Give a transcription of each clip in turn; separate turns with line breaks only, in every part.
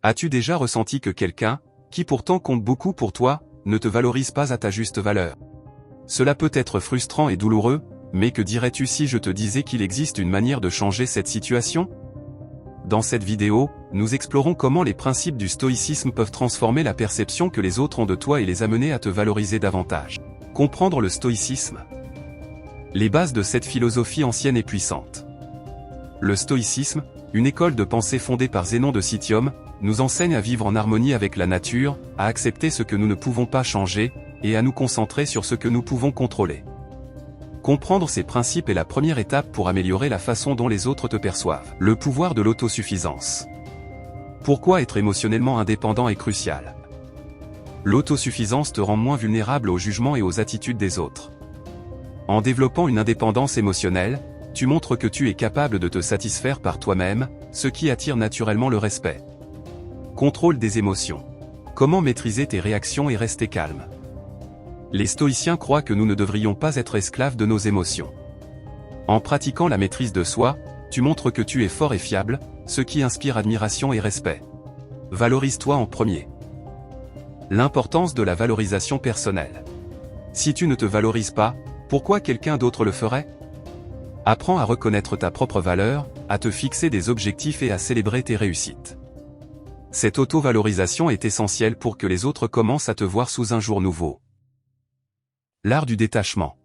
As-tu déjà ressenti que quelqu'un, qui pourtant compte beaucoup pour toi, ne te valorise pas à ta juste valeur? Cela peut être frustrant et douloureux, mais que dirais-tu si je te disais qu'il existe une manière de changer cette situation? Dans cette vidéo, nous explorons comment les principes du stoïcisme peuvent transformer la perception que les autres ont de toi et les amener à te valoriser davantage. Comprendre le stoïcisme. Les bases de cette philosophie ancienne et puissante. Le stoïcisme, une école de pensée fondée par Zénon de Citium, nous enseigne à vivre en harmonie avec la nature, à accepter ce que nous ne pouvons pas changer, et à nous concentrer sur ce que nous pouvons contrôler. Comprendre ces principes est la première étape pour améliorer la façon dont les autres te perçoivent. Le pouvoir de l'autosuffisance. Pourquoi être émotionnellement indépendant est crucial? L'autosuffisance te rend moins vulnérable aux jugements et aux attitudes des autres. En développant une indépendance émotionnelle, tu montres que tu es capable de te satisfaire par toi-même, ce qui attire naturellement le respect. Contrôle des émotions. Comment maîtriser tes réactions et rester calme? Les stoïciens croient que nous ne devrions pas être esclaves de nos émotions. En pratiquant la maîtrise de soi, tu montres que tu es fort et fiable, ce qui inspire admiration et respect. Valorise-toi en premier. L'importance de la valorisation personnelle. Si tu ne te valorises pas, pourquoi quelqu'un d'autre le ferait? Apprends à reconnaître ta propre valeur, à te fixer des objectifs et à célébrer tes réussites. Cette auto-valorisation est essentielle pour que les autres commencent à te voir sous un jour nouveau. L'art du détachement.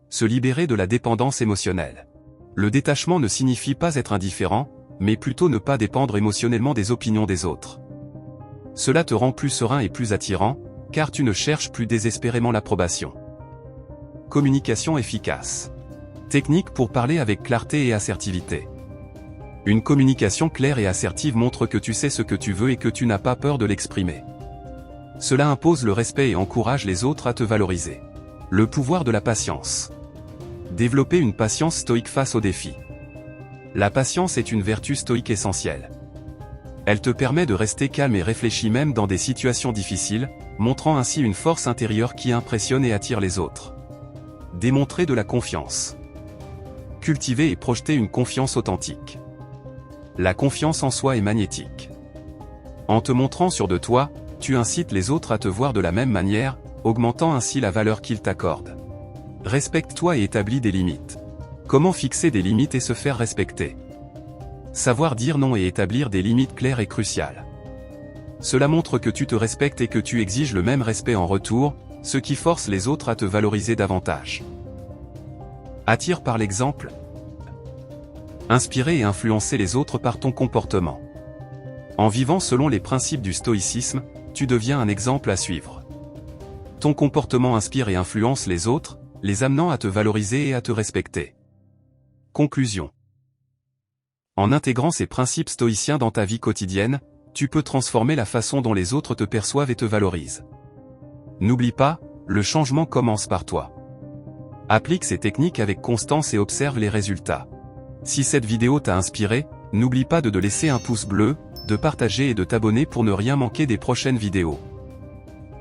Se libérer de la dépendance émotionnelle. Le détachement ne signifie pas être indifférent, mais plutôt ne pas dépendre émotionnellement des opinions des autres. Cela te rend plus serein et plus attirant, car tu ne cherches plus désespérément l'approbation. Communication efficace. Technique pour parler avec clarté et assertivité. Une communication claire et assertive montre que tu sais ce que tu veux et que tu n'as pas peur de l'exprimer. Cela impose le respect et encourage les autres à te valoriser. Le pouvoir de la patience. Développer une patience stoïque face aux défis. La patience est une vertu stoïque essentielle. Elle te permet de rester calme et réfléchi même dans des situations difficiles, montrant ainsi une force intérieure qui impressionne et attire les autres. Démontrer de la confiance. Cultiver et projeter une confiance authentique. La confiance en soi est magnétique. En te montrant sûr de toi, tu incites les autres à te voir de la même manière, augmentant ainsi la valeur qu'ils t'accordent. Respecte-toi et établis des limites. Comment fixer des limites et se faire respecter? Savoir dire non et établir des limites claires est crucial. Cela montre que tu te respectes et que tu exiges le même respect en retour, ce qui force les autres à te valoriser davantage. Attire par l'exemple. Inspirer et influencer les autres par ton comportement. En vivant selon les principes du stoïcisme, tu deviens un exemple à suivre. Ton comportement inspire et influence les autres, les amenant à te valoriser et à te respecter. Conclusion. En intégrant ces principes stoïciens dans ta vie quotidienne, tu peux transformer la façon dont les autres te perçoivent et te valorisent. N'oublie pas, le changement commence par toi. Applique ces techniques avec constance et observe les résultats. Si cette vidéo t'a inspiré, n'oublie pas de laisser un pouce bleu, de partager et de t'abonner pour ne rien manquer des prochaines vidéos.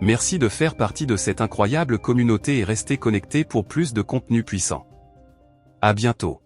Merci de faire partie de cette incroyable communauté et restez connecté pour plus de contenu puissant. À bientôt.